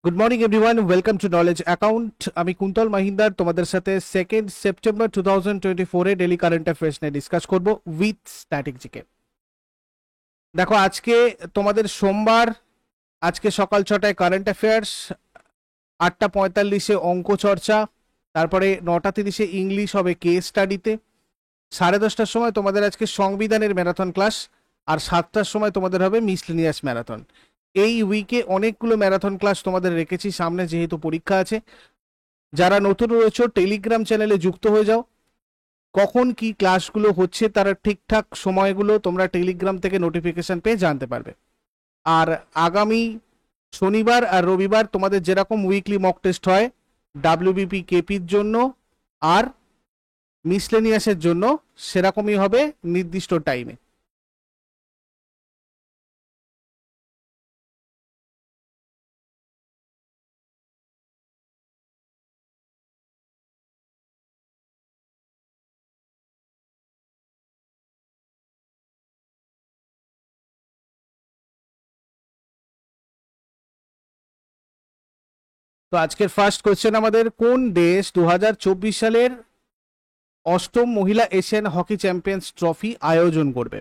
Good morning everyone, welcome to knowledge account. আমি কুন্তল মাহিন্দার তোমাদের সাথে 2 সেপ্টেম্বর 2024 ডেলি কারেন্ট অ্যাফেয়ার্স নিয়ে ডিসকাস করব উইথ স্ট্যাটিক জিকে। দেখো, আজকে তোমাদের সোমবার। আজকে সকাল 6টায় কারেন্ট অ্যাফেয়ার্স, 8টা 45-এ অঙ্ক চর্চা, তারপরে 9টা 30-এ ইংলিশ হবে কেস স্টাডিতে, 10:30টার সময় তোমাদের আজকে সংবিধানের ম্যারাথন ক্লাস, আর 7টার সময় তোমাদের হবে মিসলেনিয়াস ম্যারাথন। এই উইকে অনেকগুলো ম্যারাথন ক্লাস তোমাদের রেখেছি সামনে, যেহেতু পরীক্ষা আছে। যারা নতুন রয়েছে টেলিগ্রাম চ্যানেলে যুক্ত হয়ে যাও। কখন কি ক্লাসগুলো হচ্ছে তার ঠিকঠাক সময়গুলো তোমরা টেলিগ্রাম থেকে নোটিফিকেশন পেয়ে জানতে পারবে। আর আগামী শনিবার আর রবিবার তোমাদের যেরকম উইকলি মক টেস্ট হয় ডাব্লিউবিপি কেপির জন্য আর মিসলেনিয়াসের জন্য, সেরকমই হবে নির্দিষ্ট টাইমে। তো আজকের ফার্স্ট কোয়েশ্চেন আমাদের, কোন দেশ 2024 সালের 8ম মহিলা এশিয়ান হকি চ্যাম্পিয়ন্স ট্রফি আয়োজন করবে?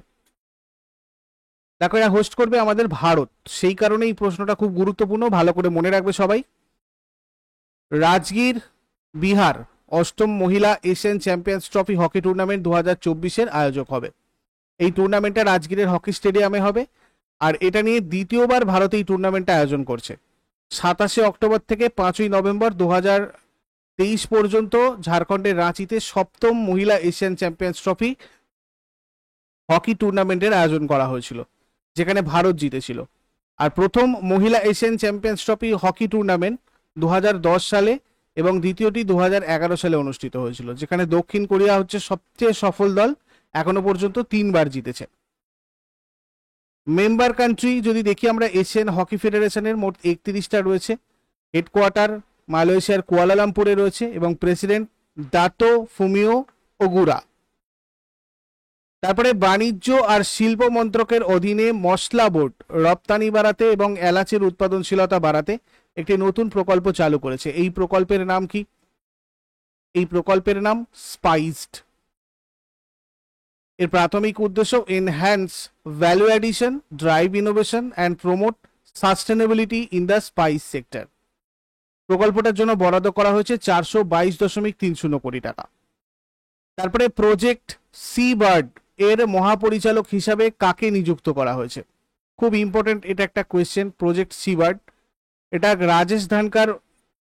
দেখো, এরা হোস্ট করবে আমাদের ভারত। সেই কারণে এই প্রশ্নটা খুব গুরুত্বপূর্ণ, ভালো করে মনে রাখবে সবাই। রাজগীর, বিহার 8ম মহিলা Asian champions trophy hockey tournament 2024-এর আয়োজক হবে। এই টুর্নামেন্টটা রাজগীরের হকি স্টেডিয়ামে হবে, আর এটা নিয়ে দ্বিতীয়বার ভারত এই টুর্নামেন্টটা আয়োজন করছে। 27 অক্টোবর থেকে 5ই নভেম্বর 2023 পর্যন্ত ঝাড়খণ্ডের রাঁচিতে 7ম মহিলা এশিয়ান চ্যাম্পিয়ন্স ট্রফি হকি টুর্নামেন্টের আয়োজন করা হয়েছিল, যেখানে ভারত জিতেছিল। আর প্রথম মহিলা Asian champions trophy hockey tournament 2010 সালে এবং দ্বিতীয়টি 2011 সালে অনুষ্ঠিত হয়েছিল, যেখানে দক্ষিণ কোরিয়া হচ্ছে সবচেয়ে সফল দল, এখনো পর্যন্ত 3বার জিতেছে। মেম্বার কান্ট্রি যদি দেখি আমরা, এশিয়ান হকি ফেডারেশনের মোট 31টা রয়েছে। হেডকোয়ার্টার মালয়েশিয়ার কুয়ালালামপুরে রয়েছে এবং প্রেসিডেন্ট দাতো ফুমিও ওগুরা। তারপরে বাণিজ্য আর শিল্প মন্ত্রকের অধীনে মশলা বোর্ড রপ্তানি বাড়াতে এবং এলাচের উৎপাদনশীলতা বাড়াতে একটি নতুন প্রকল্প চালু করেছে। এই প্রকল্পের নাম কি? এই প্রকল্পের নাম স্পাইসড। এর প্রাথমিক উদ্দেশ্য enhance value addition, drive innovation and promote sustainability in the spice sector. প্রকল্পটার জন্য বরাদ্দ করা হয়েছে 422.30 কোটি টাকা। তারপরে প্রজেক্ট সি বার্ড এর মহাপরিচালক হিসাবে কাকে নিযুক্ত করা হয়েছে? খুব ইম্পর্টেন্ট এটা একটা কোয়েশ্চেন। প্রজেক্ট সি বার্ড, এটা রাজেশ ধানকার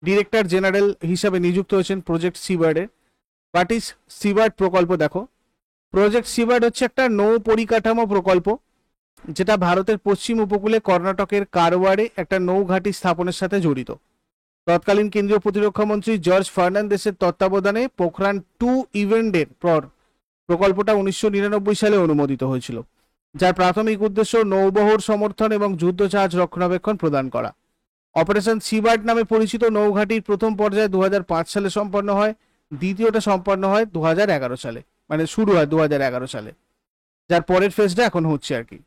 ডিরেক্টর জেনারেল হিসাবে নিযুক্ত হয়েছেন প্রজেক্ট সি বার্ডের। হোয়াট ইজ সি বার্ড প্রকল্প? দেখো, প্রজেক্ট সি বার্ড হচ্ছে একটা নৌ পরিকাঠামো প্রকল্প, যেটা ভারতের পশ্চিম উপকূলে কর্ণাটকের কারওয়ারে একটা নৌঘাটি স্থাপনের সাথে জড়িত। তৎকালীন কেন্দ্রীয় প্রতিরক্ষা মন্ত্রী জর্জ ফার্নান্দেসের তত্ত্বাবধানে পোখরান-2 ইভেন্টের পর প্রকল্পটা 1999 সালে অনুমোদিত হয়েছিল, যার প্রাথমিক উদ্দেশ্য নৌবহর সমর্থন এবং যুদ্ধ জাহাজ রক্ষণাবেক্ষণ প্রদান করা। অপারেশন সিবার্ড নামে পরিচিত নৌঘাটির প্রথম পর্যায়ে 2005 সালে সম্পন্ন হয়, দ্বিতীয়টা সম্পন্ন হয় 2011 সালে, মানে শুরু হয় 2011 সালে, যার পরের ফেজটা এখন হচ্ছে আর কি।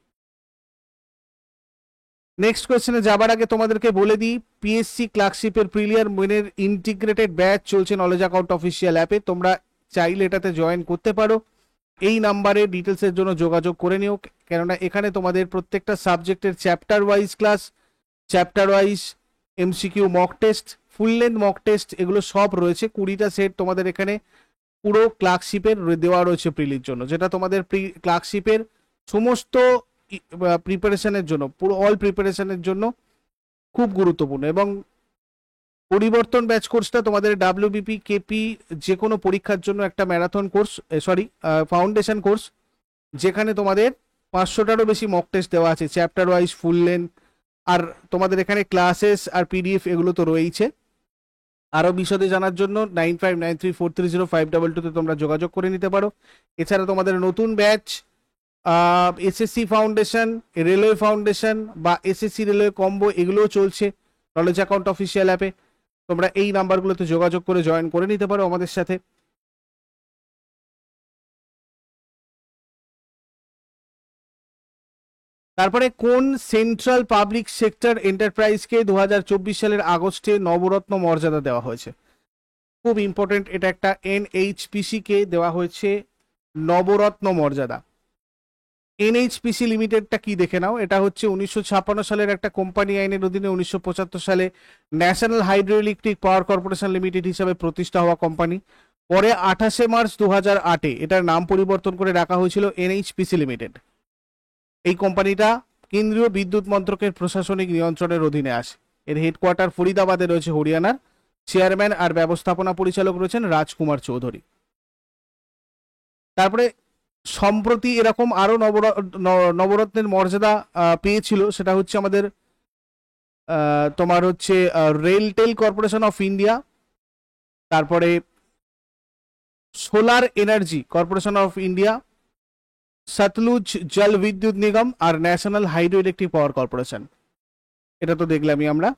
নেক্সট কোয়েশ্চেনে যাবার আগে তোমাদেরকে বলে দিই, পিএসসি ক্লার্কশিপের প্রিলিয়ার মেনের ইন্টিগ্রেটেড ব্যাচ চলছে নলেজ অ্যাকাউন্ট অফিসিয়াল অ্যাপে। তোমরা চাইলে এটাতে জয়েন করতে পারো। এই নাম্বারে ডিটেলসের জন্য যোগাযোগ করে নিও, কেননা এখানে তোমাদের প্রত্যেকটা সাবজেক্টের chapter wise class, chapter wise MCQ mock test, full length mock test, এগুলো সব রয়েছে। 20টা সেট তোমাদের এখানে পুরো ক্লার্কশিপের দেওয়া রয়েছে প্রিলির জন্য, যেটা তোমাদের ক্লার্কশিপের সমস্ত প্রিপারেশনের জন্য, পুরো অল প্রিপারেশনের জন্য খুব গুরুত্বপূর্ণ। এবং পরিবর্তন ব্যাচ কোর্সটা তোমাদের ডাব্লিউবিপি কেপি যে কোনো পরীক্ষার জন্য একটা ম্যারাথন কোর্স, ফাউন্ডেশন কোর্স, যেখানে তোমাদের 500টারও বেশি মক টেস্ট দেওয়া আছে চ্যাপ্টার ওয়াইজ, ফুল লেন্থ। আর তোমাদের এখানে ক্লাসেস আর পিডিএফ এগুলো তো রয়েইছে। আরও বিশদে জানার জন্য 9593430522 তোমরা যোগাযোগ করে নিতে পারো। এছাড়া তোমাদের নতুন batch SSC foundation, railway foundation বা এসএসসি রেলওয়ে কম্বো, এগুলোও চলছে নলেজ অ্যাকাউন্ট অফিসিয়াল অ্যাপে। তোমরা এই নাম্বারগুলোতে যোগাযোগ করে জয়েন করে নিতে পারো আমাদের সাথে। তারপরে কোন সেন্ট্রাল পাবলিক সেক্টর এন্টারপ্রাইজকে 2024 সালের আগস্টে নবরত্ন মর্যাদা দেওয়া হয়েছে? খুব ইম্পর্টেন্ট, এটা একটা এনএইচপিসি কে দেওয়া হয়েছে নবরত্ন মর্যাদা। এনএইচপিসি লিমিটেডটা কি দেখে নাও, এটা হচ্ছে 1956 সালের একটা কোম্পানি আইনের অধীনে 1975 সালে ন্যাশনাল হাইড্রোইলেকট্রিক পাওয়ার কর্পোরেশন লিমিটেড হিসাবে প্রতিষ্ঠা হওয়া কোম্পানি। পরে 28 মার্চ 2008-এ এটার নাম পরিবর্তন করে রাখা হয়েছিল এনএইচপিসি লিমিটেড। এই কোম্পানিটা কেন্দ্রীয় বিদ্যুৎ মন্ত্রকের প্রশাসনিক নিয়ন্ত্রণের অধীনে আসে। এর হেডকোয়ার্টার ফরিদাবাদে রয়েছে, হরিয়ানার। চেয়ারম্যান আর ব্যবস্থাপনা পরিচালক রয়েছেন রাজকুমার চৌধুরী। তারপরে সম্প্রতি এরকম আরো নবরত্নের মর্যাদা পেয়েছিল, সেটা হচ্ছে আমাদের তোমার হচ্ছে রেলটেল কর্পোরেশন অফ ইন্ডিয়া, তারপরে solar energy corporation of India, Satluj Jal Vidyut Nigam আর national hydro electric power corporation. এটা তো দেখলামই আমরা।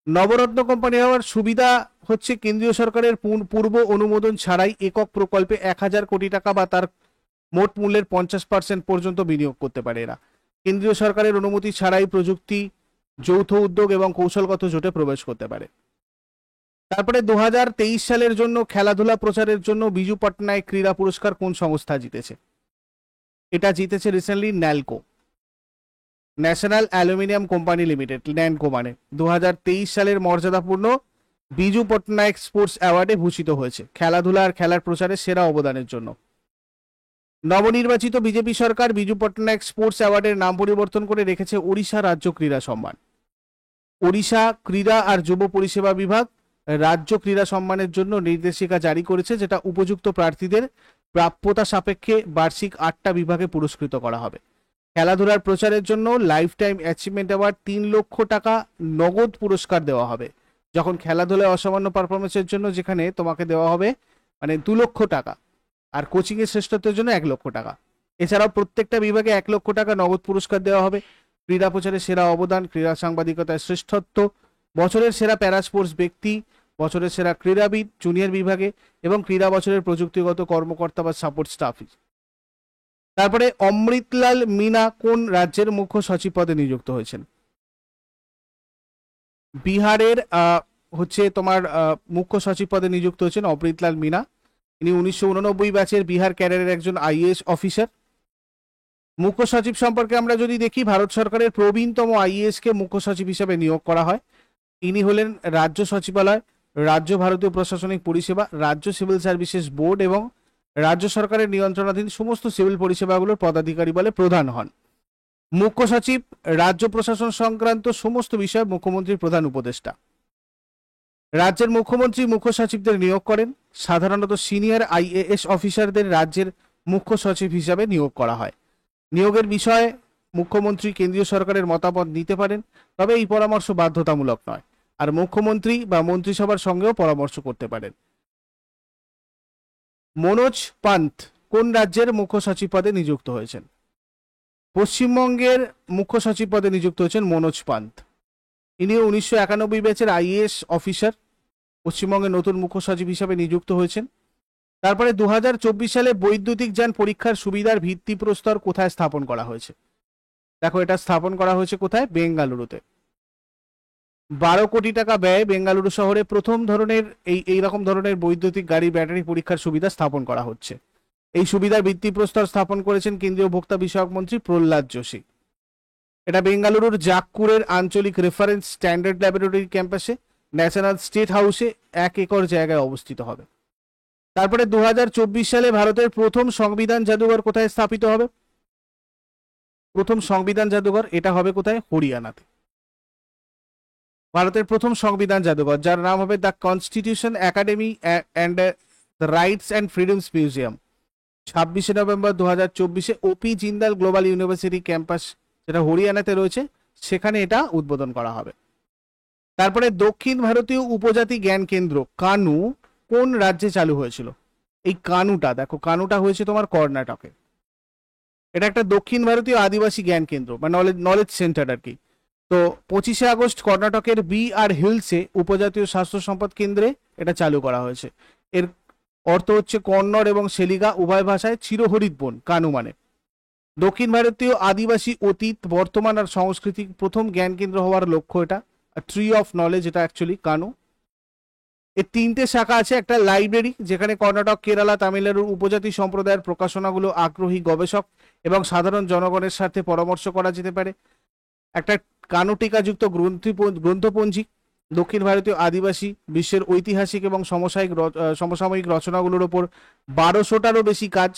নবরত্ন কোম্পানি হওয়ার সুবিধা হচ্ছে কেন্দ্রীয় সরকারের পূর্ব অনুমোদন ছাড়াই একক প্রকল্পে 1000 কোটি টাকা বা তার মোট মূল্যের 50% পর্যন্ত বিনিয়োগ করতে পারে এরা। কেন্দ্রীয় সরকারের অনুমতি ছাড়াই প্রযুক্তি, যৌথ উদ্যোগ এবং কৌশলগত জোটে প্রবেশ করতে পারে। তারপরে 2023 সালের জন্য খেলাধুলা প্রচারের জন্য বিজু পটনায়ক ক্রীড়া পুরস্কার কোন সংস্থা জিতেছে? এটা জিতেছে recently NALCO, national aluminium company limited, ন্যানকো মানে। 2023 সালের মর্যাদাপূর্ণ বিজু পটনায়ক স্পোর্টস অ্যাওয়ার্ডে ভূষিত হয়েছে খেলাধুলা আর খেলার প্রচারে সেরা অবদানের জন্য। নবনির্বাচিত বিজেপি সরকার বিজু পটনায়ক স্পোর্টস অ্যাওয়ার্ডের নাম পরিবর্তন করে রেখেছে ওড়িশা রাজ্য ক্রীড়া সম্মান। ওড়িশা ক্রীড়া আর যুব পরিষেবা বিভাগ রাজ্য ক্রীড়া সম্মানের জন্য নির্দেশিকা জারি করেছে, যেটা উপযুক্ত প্রার্থীদের প্রাপ্যতা সাপেক্ষে বার্ষিক 8টা বিভাগে পুরস্কৃত করা হবে। খেলাধুলার প্রচারের জন্য লাইফ টাইম অ্যাচিভমেন্ট অ্যাওয়ার্ড 3 লক্ষ টাকা নগদ পুরস্কার দেওয়া হবে, যখন খেলাধুলায় অসামান্য পারফরমেন্সের জন্য যেখানে তোমাকে দেওয়া হবে মানে 2 লক্ষ টাকা, আর কোচিং এর শ্রেষ্ঠত্বের জন্য 1 লক্ষ টাকা। এছাড়াও প্রত্যেকটা বিভাগে 1 লক্ষ টাকা নগদ পুরস্কার দেওয়া হবে। ক্রীড়া প্রচারে সেরা অবদান, ক্রীড়া সাংবাদিকতায় শ্রেষ্ঠত্ব, বছরের সেরা প্যারা স্পোর্টস ব্যক্তি, বছরের সেরা ক্রীড়াবিদ জুনিয়র বিভাগে এবং ক্রীড়া বছরের প্রযুক্তিগত কর্মকর্তা বা সাপোর্ট স্টাফ। তারপরে অমৃতলাল মিনা কোন রাজ্যের মুখ্য সচিব পদে নিযুক্ত হয়েছেন? বিহারের হচ্ছে তোমার মুখ্য সচিব পদে নিযুক্ত হয়েছেন অমৃতলাল মিনা। ইনি 1989 ব্যাচের বিহার ক্যাডারের একজন আইএএস অফিসার। মুখ্য সচিব সম্পর্কে আমরা যদি দেখি, ভারত সরকারের প্রবীণতম আইএএস কে মুখ্য সচিব হিসেবে নিয়োগ করা হয়। ইনি হলেন রাজ্য সচিবালয়, রাজ্য ভারতীয় প্রশাসনিক পরিষেবা, রাজ্য সিভিল সার্ভিসেস বোর্ড এবং রাজ্য সরকারের নিয়ন্ত্রণাধীন সমস্ত সিভিল পরিষেবাগুলোর পদাধিকারী বলে প্রধান হন। মুখ্য সচিব রাজ্য প্রশাসন সংক্রান্ত সমস্ত বিষয়ে মুখ্যমন্ত্রীর প্রধান উপদেষ্টা। রাজ্যের মুখ্যমন্ত্রী মুখ্য সচিবদের নিয়োগ করেন। সাধারণত সিনিয়র আইএএস অফিসারদের রাজ্যের মুখ্য সচিব হিসাবে নিয়োগ করা হয়। নিয়োগের বিষয়ে মুখ্যমন্ত্রী কেন্দ্রীয় সরকারের মতামত নিতে পারেন, তবে এই পরামর্শ বাধ্যতামূলক নয়, আর মুখ্যমন্ত্রী বা মন্ত্রিসভার সঙ্গেও পরামর্শ করতে পারেন। মনোজ পান্থ কোন রাজ্যের মুখ্য সচিব পদে নিযুক্ত হয়েছেন? পশ্চিমবঙ্গের মুখ্য সচিব পদে নিযুক্ত হয়েছেন মনোজ পান্থ। ইনি 1991 ব্যাচের আইএএস অফিসার, পশ্চিমবঙ্গের নতুন মুখ্য সচিব হিসাবে নিযুক্ত হয়েছেন। তারপরে 2024 সালে বৈদ্যুতিক যান পরীক্ষার সুবিধার ভিত্তিপ্রস্তর কোথায় স্থাপন করা হয়েছে? দেখো, এটা স্থাপন করা হয়েছে কোথায়? বেঙ্গালুরুতে। 12 কোটি টাকা ব্যয়ে বেঙ্গালুরু শহরে প্রথম ধরনের এইরকম ধরনের বৈদ্যুতিক গাড়ি ব্যাটারি পরীক্ষার সুবিধা স্থাপন করা হচ্ছে। এই সুবিধার ভিত্তিপ্রস্তর স্থাপন করেছেন কেন্দ্রীয় ভোক্তা বিষয়ক মন্ত্রী প্রহ্লাদ যোশী। এটা বেঙ্গালুরুর জাকপুরের আঞ্চলিক রেফারেন্স স্ট্যান্ডার্ড ল্যাবরেটরি ক্যাম্পাসে ন্যাশনাল স্টেট হাউসে 1 একর জায়গায় অবস্থিত হবে। তারপরে 2024 সালে ভারতের প্রথম সংবিধান জাদুঘর কোথায় স্থাপিত হবে? প্রথম সংবিধান জাদুঘর এটা হবে কোথায়? হরিয়ানাতে। ভারতের প্রথম সংবিধান জাদুঘর, যার নাম হবে the constitution academy and the rights and freedoms museum, 26 November 2024-এ OP Jindal global university campus, যেটা হরিয়ানাতে রয়েছে, সেখানে এটা উদ্বোধন করা হবে। তারপরে দক্ষিণ ভারতীয় উপজাতি জ্ঞান কেন্দ্র কানু কোন রাজ্যে চালু হয়েছিল? এই কানুটা দেখো, কানুটা হয়েছে তোমার কর্ণাটকে। এটা একটা দক্ষিণ ভারতীয় আদিবাসী জ্ঞান কেন্দ্র বা নলেজ সেন্টার আর কি। তো 25 আগস্ট কর্ণাটকের বি আর হিলসে উপজাতীয় স্বাস্থ্য সম্পদ কেন্দ্রে এটা চালু করা হয়েছে। এর অর্থ হচ্ছে কন্নড় এবং সেলিগা উভয় ভাষায় চিরহরিৎ বন কানু মানে। দক্ষিণ ভারতীয় আদিবাসী অতীত, বর্তমান আর সাংস্কৃতিক প্রথম জ্ঞান কেন্দ্র হওয়ার লক্ষ্য এটা। ট্রি অফ নলেজ এটা অ্যাকচুয়ালি কানু। এর তিনটে শাখা আছে, একটা লাইব্রেরি যেখানে কর্ণাটক, কেরালা, তামিলনাড়ুর উপজাতি সম্প্রদায়ের প্রকাশনাগুলো আগ্রহী গবেষক এবং সাধারণ জনগণের সাথে পরামর্শ করা যেতে পারে। একটা কানু টিকাযুক্ত গ্রন্থপঞ্জি, দক্ষিণ ভারতীয় আদিবাসী বিশ্বের ঐতিহাসিক এবং সমসাময়িক রচনাগুলোর ওপর 1200টারও বেশি কাজ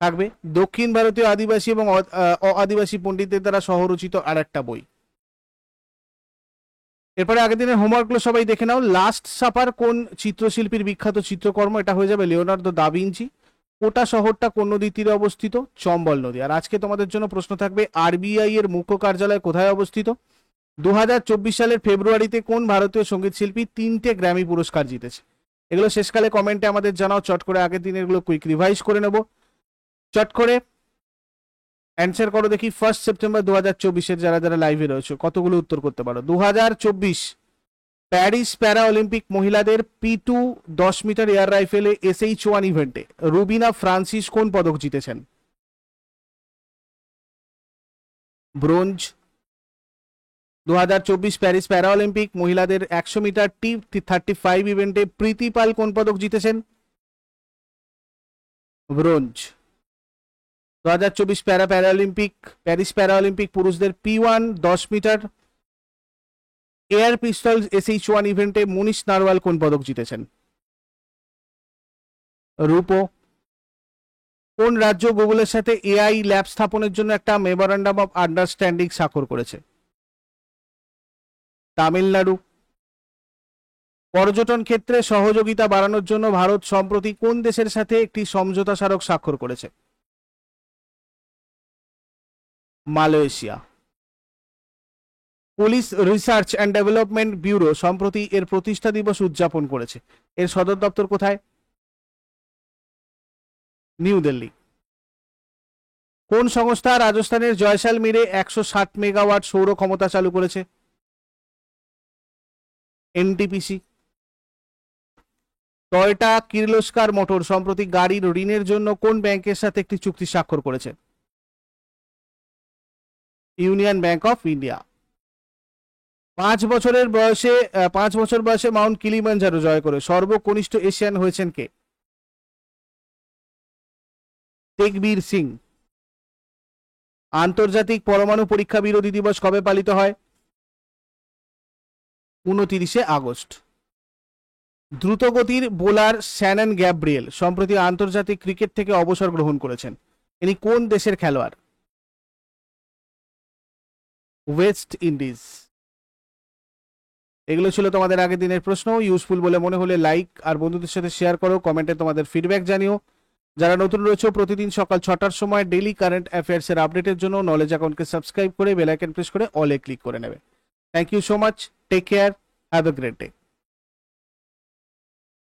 থাকবে। দক্ষিণ ভারতীয় আদিবাসী এবং আদিবাসী পণ্ডিতদের দ্বারা সহরচিত আর একটা বই। এরপরে আগের দিনের হোমওয়ার্কগুলো সবাই দেখে নাও। লাস্ট সাপার কোন চিত্রশিল্পীর বিখ্যাত চিত্রকর্ম? এটা হয়ে যাবে লিওনার্দো দা ভিঞ্চি। কোটা শহরটা কোন নদীর তীরে অবস্থিত? চম্বল নদী। আর আজকে তোমাদের জন্য প্রশ্ন থাকবে, আরবিআই এর মুখ্য কার্যালয় কোথায় অবস্থিত? 2024 সালের ফেব্রুয়ারিতে কোন ভারতীয় সঙ্গীত শিল্পী 3টে গ্র্যামি পুরস্কার জিতেছে? এগুলো শেষকালে কমেন্টে আমাদের জানাও। চট করে আগের দিনের এগুলো কুইক রিভাইজ করে নেব। চট করে অ্যান্সার করো দেখি। 1 সেপ্টেম্বর 2024-এর যারা যারা লাইভে রয়েছে কতগুলো উত্তর করতে পারো। 2024 প্যারিস প্যারা অলিম্পিক মহিলাদের P2 10 মিটার এয়ার রাইফেলে SH1 ইভেন্টে রুবিনা ফ্রান্সিস কোন পদক জিতেছেন? ব্রোঞ্জ। 2024 প্যারিস প্যারা অলিম্পিক মহিলাদের 100 মিটার T35 ইভেন্টে প্রীতি পাল কোন পদক জিতেছেন? ব্রোঞ্জ। 2024 প্যারিস প্যারা অলিম্পিক পুরুষদের P1 10 মিটার এয়ার পিস্তল SH1 ইভেন্টে মনীষ নারওয়াল কোন পদক জিতেছেন? রূপো। কোন রাজ্য গুগলের সাথে AI ল্যাব স্থাপনের জন্য একটা মেমোরান্ডাম অফ আন্ডারস্ট্যান্ডিং স্বাক্ষর করেছে? তামিলনাড়ু। পর্যটন ক্ষেত্রে সহযোগিতা বাড়ানোর জন্য ভারত সম্প্রতি কোন দেশের সাথে একটি সমঝোতা স্মারক স্বাক্ষর করেছে? Malaysia. Police research and development bureau সম্প্রতি এর প্রতিষ্ঠা দিবস উদযাপন করেছে। এর সদর দপ্তর কোথায়? নিউ দিল্লি। কোন সংস্থা রাজস্থানের জয়সালমীরে 160 মেগাওয়াট সৌর ক্ষমতা চালু করেছে? NTPC। টয়োটা কির্লোস্কার মোটর সম্প্রতি গাড়ির ঋণের জন্য কোন ব্যাংকের সাথে একটি চুক্তি স্বাক্ষর করেছে? Union bank of India. 5 বছর বয়সে মাউন্ট কিলিমাঞ্জারো জয় করে সর্বকনিষ্ঠ এশিয়ান হয়েছেন কে? তেগবীর সিং। আন্তর্জাতিক পরমাণু পরীক্ষা বিরোধী দিবস কবে পালিত হয়? 29 আগস্ট। দ্রুতগতির বোলার শ্যানন গ্যাব্রিয়েল সম্প্রতি আন্তর্জাতিক ক্রিকেট থেকে অবসর গ্রহণ করেছেন। ইনি কোন দেশের খেলোয়াড়? West Indies. এগুলো ছিল তোমাদের আগের দিনের প্রশ্ন। ইউজফুল বলে মনে হলে লাইক আর বন্ধুদের সাথে শেয়ার করো, কমেন্টে তোমাদের ফিডব্যাক জানিও। যারা নতুন রয়েছে প্রতিদিন সকাল 6টার সময় ডেইলি কারেন্ট অ্যাফেয়ার্স এর আপডেটের জন্য নলেজ অ্যাকাউন্টকে সাবস্ক্রাইব করে বেল আইকন প্রেস করে অলে ক্লিক করে নেবে। Thank you so much, take care, have a great day.